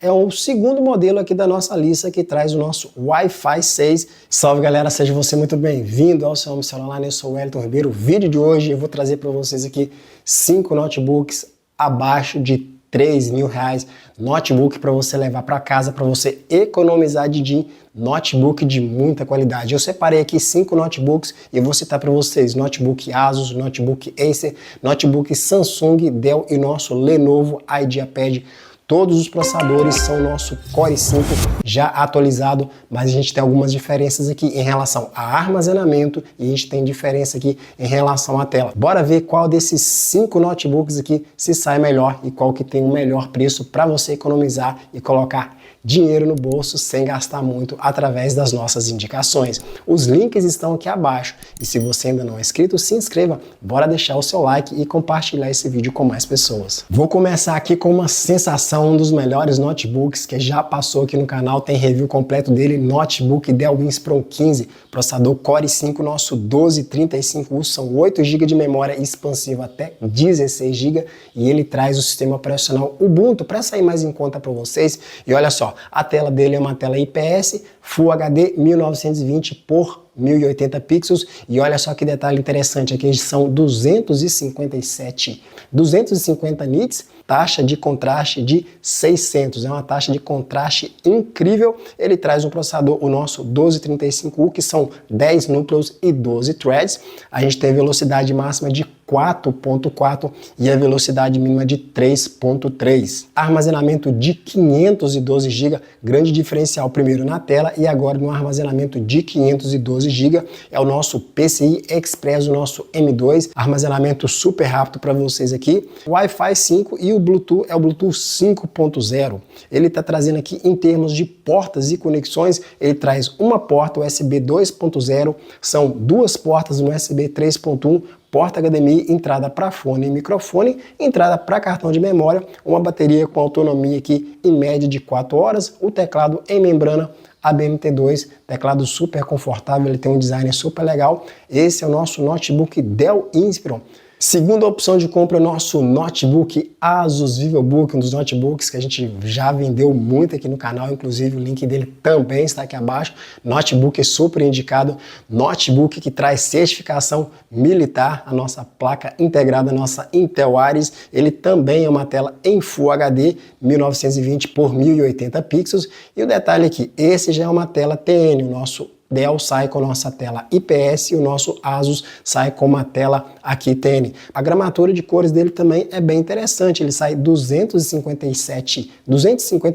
é o segundo modelo aqui da nossa lista que traz o nosso Wi-Fi 6. Salve galera, seja você muito bem-vindo ao seu home celular, eu sou o Wellington Ribeiro. O vídeo de hoje eu vou trazer para vocês aqui 5 notebooks abaixo de R$3.000, notebook para você levar para casa, para você economizar de notebook de muita qualidade. Eu separei aqui 5 notebooks e vou citar para vocês: notebook Asus, notebook Acer, notebook Samsung, Dell e nosso Lenovo IdeaPad. Todos os processadores são nosso Core 5 já atualizado, mas a gente tem algumas diferenças aqui em relação a armazenamento e a gente tem diferença aqui em relação à tela. Bora ver qual desses 5 notebooks aqui se sai melhor e qual que tem o melhor preço para você economizar e colocar dinheiro no bolso sem gastar muito através das nossas indicações. Os links estão aqui abaixo e se você ainda não é inscrito, se inscreva, bora deixar o seu like e compartilhar esse vídeo com mais pessoas. Vou começar aqui com uma sensação, um dos melhores notebooks que já passou aqui no canal, tem review completo dele, notebook Dell Inspiron 15, processador Core 5, nosso 1235U, são 8 GB de memória expansiva até 16 GB e ele traz o sistema operacional Ubuntu para sair mais em conta para vocês. E olha só, a tela dele é uma tela IPS Full HD 1920 por 1080 pixels e olha só que detalhe interessante aqui, são 250 nits, taxa de contraste de 600, é uma taxa de contraste incrível. Ele traz um processador, o nosso 1235U, que são 10 núcleos e 12 threads. A gente tem velocidade máxima de 4.4 e a velocidade mínima de 3.3. Armazenamento de 512 GB, grande diferencial primeiro na tela e agora no armazenamento de 512 GB. É o nosso PCI Express, o nosso M2, armazenamento super rápido para vocês aqui. Wi-Fi 5 e o Bluetooth é o Bluetooth 5.0. Ele está trazendo aqui em termos de portas e conexões, ele traz uma porta USB 2.0, são 2 portas no USB 3.1, porta HDMI, entrada para fone e microfone, entrada para cartão de memória, uma bateria com autonomia aqui em média de 4 horas, o teclado em membrana ABNT2, teclado super confortável, ele tem um design super legal. Esse é o nosso notebook Dell Inspiron. Segunda opção de compra, nosso notebook Asus VivoBook, um dos notebooks que a gente já vendeu muito aqui no canal, inclusive o link dele também está aqui abaixo. Notebook super indicado, notebook que traz certificação militar, a nossa placa integrada, a nossa Intel Ares. Ele também é uma tela em Full HD 1920 por 1080 pixels e o detalhe aqui, esse já é uma tela TN, o nosso Dell sai com a nossa tela IPS e o nosso Asus sai com uma tela aqui TN. A gramatura de cores dele também é bem interessante, ele sai 250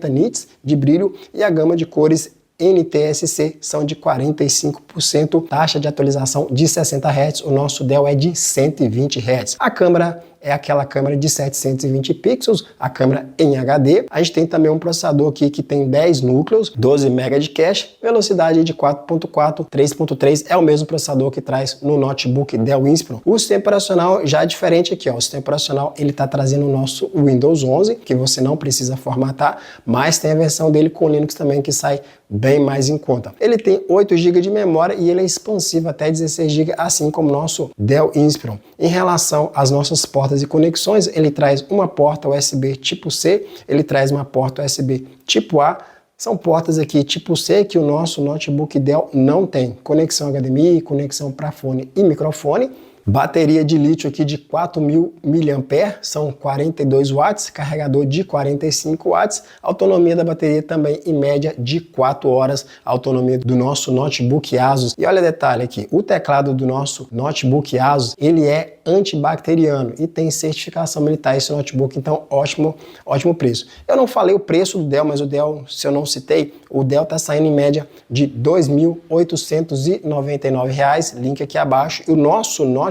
nits de brilho e a gama de cores NTSC são de 45%, taxa de atualização de 60 Hz, o nosso Dell é de 120 Hz. A câmera é aquela câmera de 720 pixels, a câmera em HD. A gente tem também um processador aqui que tem 10 núcleos, 12 MB de cache, velocidade de 4.4, 3.3, é o mesmo processador que traz no notebook Dell Inspiron. O sistema operacional já é diferente aqui, ó. O sistema operacional ele está trazendo o nosso Windows 11, que você não precisa formatar, mas tem a versão dele com Linux também que sai bem mais em conta. Ele tem 8 GB de memória e ele é expansivo até 16 GB, assim como o nosso Dell Inspiron. Em relação às nossas portas e conexões, ele traz uma porta USB tipo C, ele traz uma porta USB tipo A, são portas aqui tipo C que o nosso notebook Dell não tem. Conexão HDMI, conexão para fone e microfone. Bateria de lítio aqui de 4.000 mAh, são 42 watts, carregador de 45 watts, autonomia da bateria também em média de 4 horas, autonomia do nosso notebook Asus. E olha o detalhe aqui, o teclado do nosso notebook Asus, ele é antibacteriano e tem certificação militar esse notebook, então ótimo preço. Eu não falei o preço do Dell, mas o Dell, se eu não citei, o Dell está saindo em média de R$ 2.899, link aqui abaixo, e o nosso notebook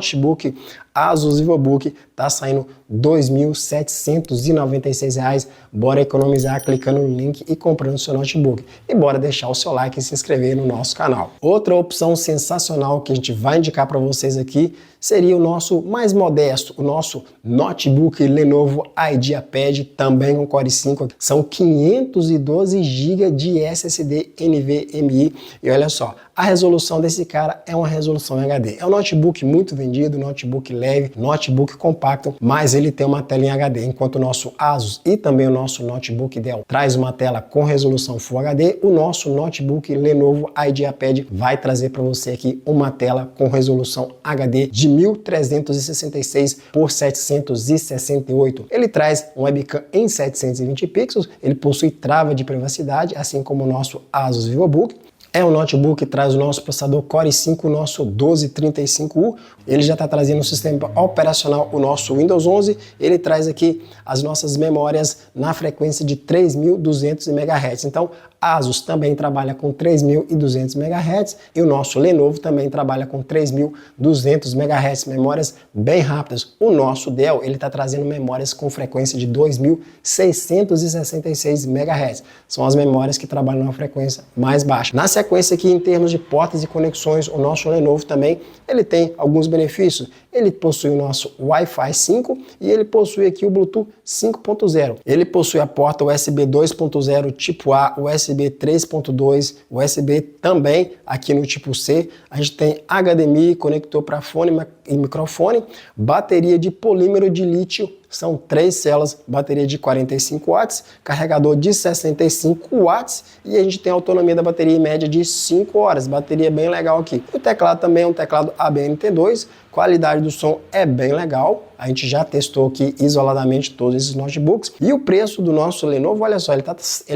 Asus VivoBook tá saindo R$ 2.796. Bora economizar clicando no link e comprando seu notebook. E bora deixar o seu like e se inscrever no nosso canal. Outra opção sensacional que a gente vai indicar para vocês aqui seria o nosso mais modesto, o nosso notebook Lenovo IdeaPad, também com Core 5. São 512 GB de SSD NVMe. E olha só, a resolução desse cara é uma resolução HD. É um notebook muito vendido, notebook leve, leve, notebook compacto, mas ele tem uma tela em HD, enquanto o nosso Asus e também o nosso notebook Dell traz uma tela com resolução Full HD, o nosso notebook Lenovo IdeaPad vai trazer para você aqui uma tela com resolução HD de 1366 por 768. Ele traz um webcam em 720 pixels, ele possui trava de privacidade, assim como o nosso Asus VivoBook. É um notebook que traz o nosso processador Core i5, o nosso 1235U. Ele já está trazendo no sistema operacional o nosso Windows 11. Ele traz aqui as nossas memórias na frequência de 3.200 MHz. Então, Asus também trabalha com 3.200 MHz e o nosso Lenovo também trabalha com 3.200 MHz, memórias bem rápidas. O nosso Dell, ele está trazendo memórias com frequência de 2.666 MHz. São as memórias que trabalham numa frequência mais baixa. Na sequência aqui, em termos de portas e conexões, o nosso Lenovo também, ele tem alguns benefícios. Ele possui o nosso Wi-Fi 5 e ele possui aqui o Bluetooth 5.0. Ele possui a porta USB 2.0 tipo A, USB 3.2, USB também aqui no tipo C. A gente tem HDMI, conector para fone e microfone, bateria de polímero de lítio. São 3 células, bateria de 45 watts, carregador de 65 watts e a gente tem a autonomia da bateria em média de 5 horas, bateria bem legal aqui. O teclado também é um teclado ABNT2, qualidade do som é bem legal, a gente já testou aqui isoladamente todos esses notebooks e o preço do nosso Lenovo, olha só, ele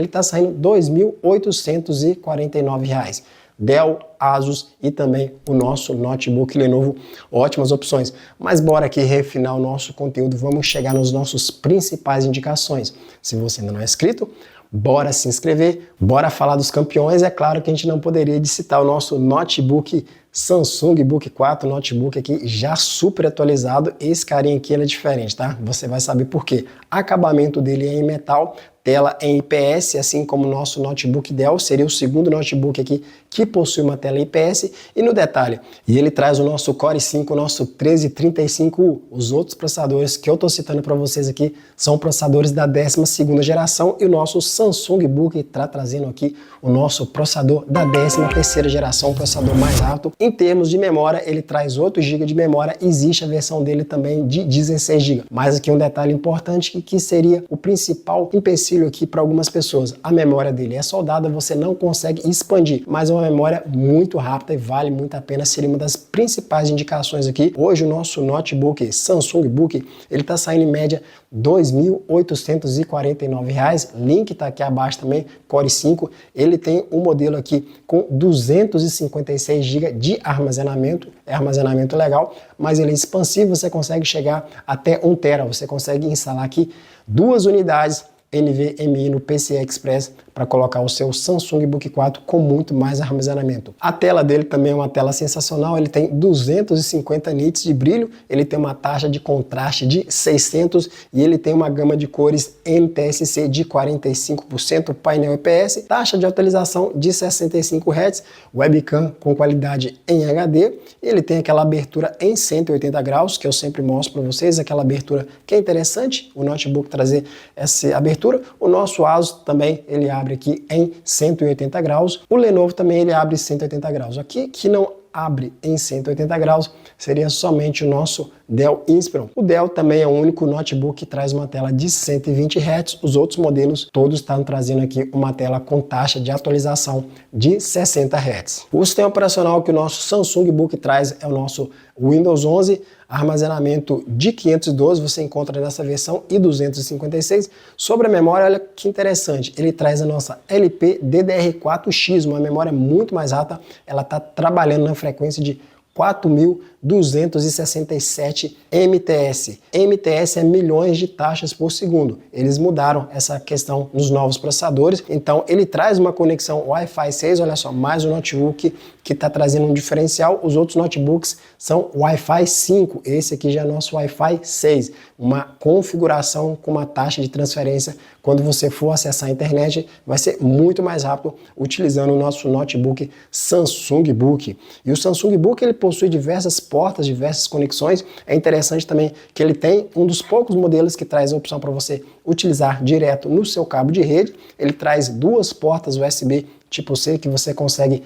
tá saindo R$ 2.849. Dell, Asus e também o nosso notebook Lenovo, ótimas opções. Mas bora aqui refinar o nosso conteúdo, vamos chegar nas nossas principais indicações. Se você ainda não é inscrito, bora se inscrever, bora falar dos campeões. É claro que a gente não poderia de citar o nosso notebook Samsung Book 4, notebook aqui já super atualizado. Esse carinha aqui ele é diferente, tá? Você vai saber por quê. Acabamento dele é em metal, tela em IPS, assim como o nosso notebook Dell, seria o segundo notebook aqui que possui uma tela IPS. E no detalhe, e ele traz o nosso Core i5, o nosso 1335U. Os outros processadores que eu estou citando para vocês aqui são processadores da 12ª geração e o nosso Samsung Book está trazendo aqui o nosso processador da 13ª geração, um processador mais alto. Em termos de memória, ele traz 8 GB de memória, existe a versão dele também de 16 GB. Mas aqui um detalhe importante que seria o principal empecilho aqui para algumas pessoas. A memória dele é soldada, você não consegue expandir, mas é uma memória muito rápida e vale muito a pena, seria uma das principais indicações aqui. Hoje o nosso notebook Samsung Book, ele está saindo em média R$ 2.849, link está aqui abaixo também, Core i5, ele tem um modelo aqui com 256 GB de armazenamento, é armazenamento legal, mas ele é expansivo, você consegue chegar até 1 TB, você consegue instalar aqui 2 unidades NVMe no PCI Express para colocar o seu Samsung Book 4 com muito mais armazenamento. A tela dele também é uma tela sensacional, ele tem 250 nits de brilho, ele tem uma taxa de contraste de 600 e ele tem uma gama de cores NTSC de 45%, painel IPS, taxa de atualização de 65 Hz, webcam com qualidade em HD, ele tem aquela abertura em 180 graus, que eu sempre mostro para vocês, aquela abertura que é interessante, o notebook trazer essa abertura. O nosso Asus também, ele abre aqui em 180 graus. O Lenovo também, ele abre 180 graus. Aqui, que não abre em 180 graus, seria somente o nosso Dell Inspiron. O Dell também é o único notebook que traz uma tela de 120 Hz. Os outros modelos, todos estão trazendo aqui uma tela com taxa de atualização de 60 Hz. O sistema operacional que o nosso Samsung Book traz é o nosso Windows 11, armazenamento de 512, você encontra nessa versão, e 256. Sobre a memória, olha que interessante, ele traz a nossa LPDDR4X, uma memória muito mais alta, ela está trabalhando na frequência de 4.267 MTS. MTS é milhões de taxas por segundo. Eles mudaram essa questão nos novos processadores, então ele traz uma conexão Wi-Fi 6, olha só, mais um notebook que está trazendo um diferencial. Os outros notebooks são Wi-Fi 5, esse aqui já é nosso Wi-Fi 6, uma configuração com uma taxa de transferência. Quando você for acessar a internet, vai ser muito mais rápido utilizando o nosso notebook Samsung Book. E o Samsung Book, ele possui diversas portas, diversas conexões. É interessante também que ele tem um dos poucos modelos que traz a opção para você utilizar direto no seu cabo de rede. Ele traz duas portas USB tipo C que você consegue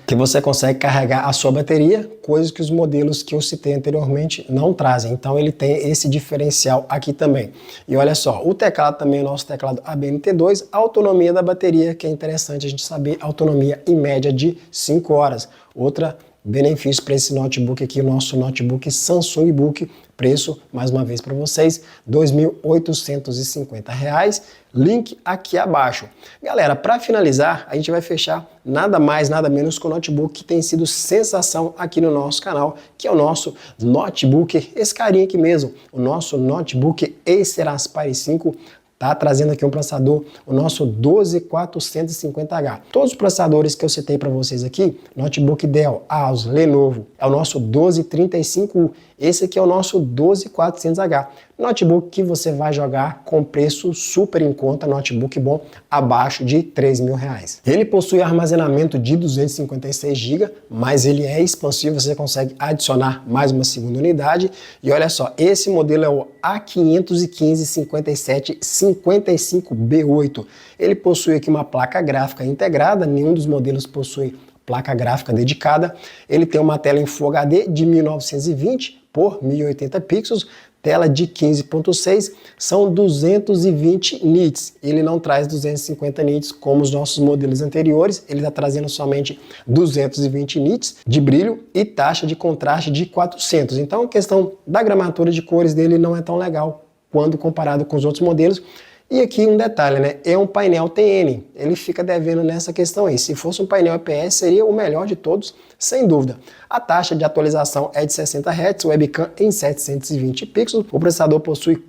carregar a sua bateria, coisas que os modelos que eu citei anteriormente não trazem. Então ele tem esse diferencial aqui também. E olha só, o teclado também é o nosso teclado ABNT2, a autonomia da bateria, que é interessante a gente saber, autonomia em média de 5 horas. Outra benefício para esse notebook aqui, o nosso notebook Samsung Book, preço, mais uma vez para vocês, R$ 2.850, link aqui abaixo. Galera, para finalizar, a gente vai fechar nada mais, nada menos com o notebook que tem sido sensação aqui no nosso canal, que é o nosso notebook, esse carinha aqui mesmo, o nosso notebook Acer Aspire 5, tá trazendo aqui um processador, o nosso 12450H. Todos os processadores que eu citei para vocês aqui, notebook Dell, ASUS, Lenovo, é o nosso 1235U. Esse aqui é o nosso 12400H. Notebook que você vai jogar com preço super em conta, notebook bom, abaixo de R$3.000. Ele possui armazenamento de 256 GB, mas ele é expansivo, você consegue adicionar mais uma segunda unidade. E olha só, esse modelo é o A515-5755B8. Ele possui aqui uma placa gráfica integrada, nenhum dos modelos possui placa gráfica dedicada. Ele tem uma tela em Full HD de 1920 por 1080 pixels, tela de 15.6, são 220 nits. Ele não traz 250 nits como os nossos modelos anteriores, ele está trazendo somente 220 nits de brilho e taxa de contraste de 400. Então a questão da gramatura de cores dele não é tão legal quando comparado com os outros modelos. E aqui um detalhe, né? É um painel TN, ele fica devendo nessa questão aí. Se fosse um painel IPS, seria o melhor de todos, sem dúvida. A taxa de atualização é de 60 Hz, webcam em 720 pixels. O processador possui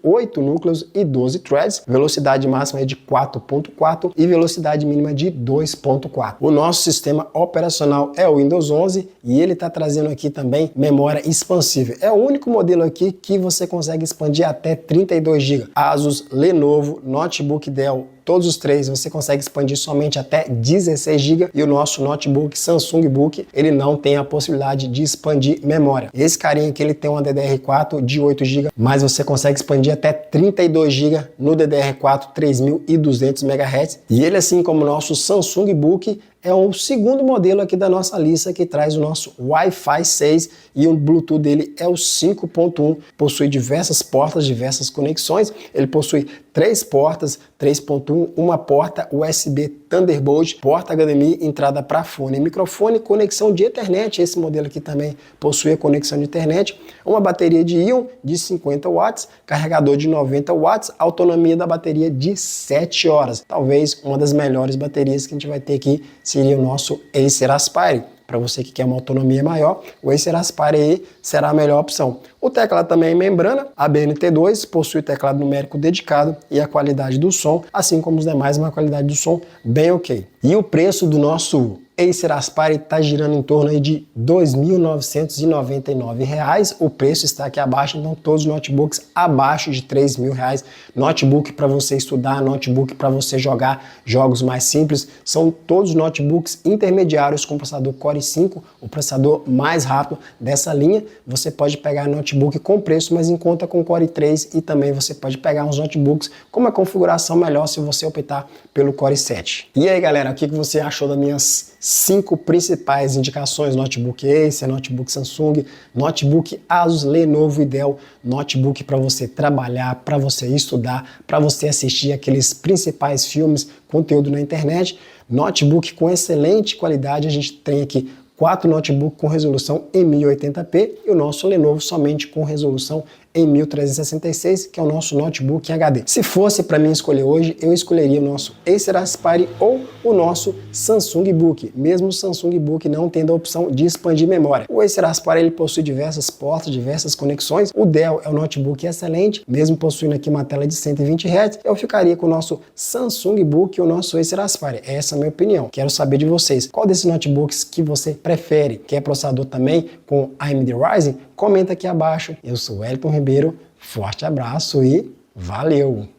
8 núcleos e 12 threads, velocidade máxima é de 4.4 e velocidade mínima de 2.4. O nosso sistema operacional é o Windows 11 e ele está trazendo aqui também memória expansível. É o único modelo aqui que você consegue expandir até 32 GB. ASUS, Lenovo, notebook Dell, todos os três você consegue expandir somente até 16 GB e o nosso notebook Samsung Book, ele não tem a possibilidade de expandir memória. Esse carinha aqui, ele tem uma DDR4 de 8 GB, mas você consegue expandir até 32 GB no DDR4 3200 MHz. E ele, assim como o nosso Samsung Book, é o segundo modelo aqui da nossa lista que traz o nosso Wi-Fi 6 e o Bluetooth dele é o 5.1. Possui diversas portas, diversas conexões. Ele possui 3 portas, 3.1, uma porta USB Thunderbolt, porta HDMI, entrada para fone e microfone, conexão de Ethernet. Esse modelo aqui também possui a conexão de internet, uma bateria de íon de 50 watts, carregador de 90 watts, autonomia da bateria de 7 horas. Talvez uma das melhores baterias que a gente vai ter aqui seria o nosso Acer Aspire. Para você que quer uma autonomia maior, o Acer Aspire aí será a melhor opção. O teclado também é em membrana, ABNT2, possui teclado numérico dedicado e a qualidade do som, assim como os demais, uma qualidade do som bem ok. E o preço do nosso Acer Aspire está girando em torno aí de R$ 2.999. O preço está aqui abaixo, então todos os notebooks abaixo de R$ 3.000. Notebook para você estudar, notebook para você jogar jogos mais simples. São todos notebooks intermediários com processador Core i5, o processador mais rápido dessa linha. Você pode pegar notebook com preço, mas em conta com Core i3 e também você pode pegar uns notebooks com uma configuração melhor se você optar pelo Core i7. E aí, galera, o que você achou das minhas 5 principais indicações: notebook Acer, notebook Samsung, notebook ASUS, Lenovo e Dell, notebook para você trabalhar, para você estudar, para você assistir aqueles principais filmes, conteúdo na internet, notebook com excelente qualidade. A gente tem aqui 4 notebooks com resolução em 1080p e o nosso Lenovo somente com resolução em 1366, que é o nosso notebook em HD. Se fosse para mim escolher hoje, eu escolheria o nosso Acer Aspire ou o nosso Samsung Book, mesmo o Samsung Book não tendo a opção de expandir memória. O Acer Aspire ele possui diversas portas, diversas conexões. O Dell é um notebook excelente, mesmo possuindo aqui uma tela de 120 Hz. Eu ficaria com o nosso Samsung Book e o nosso Acer Aspire. Essa é a minha opinião. Quero saber de vocês, qual desses notebooks que você prefere? Quer processador também com AMD Ryzen? Comenta aqui abaixo. Eu sou Wellington Ribeiro, forte abraço e valeu!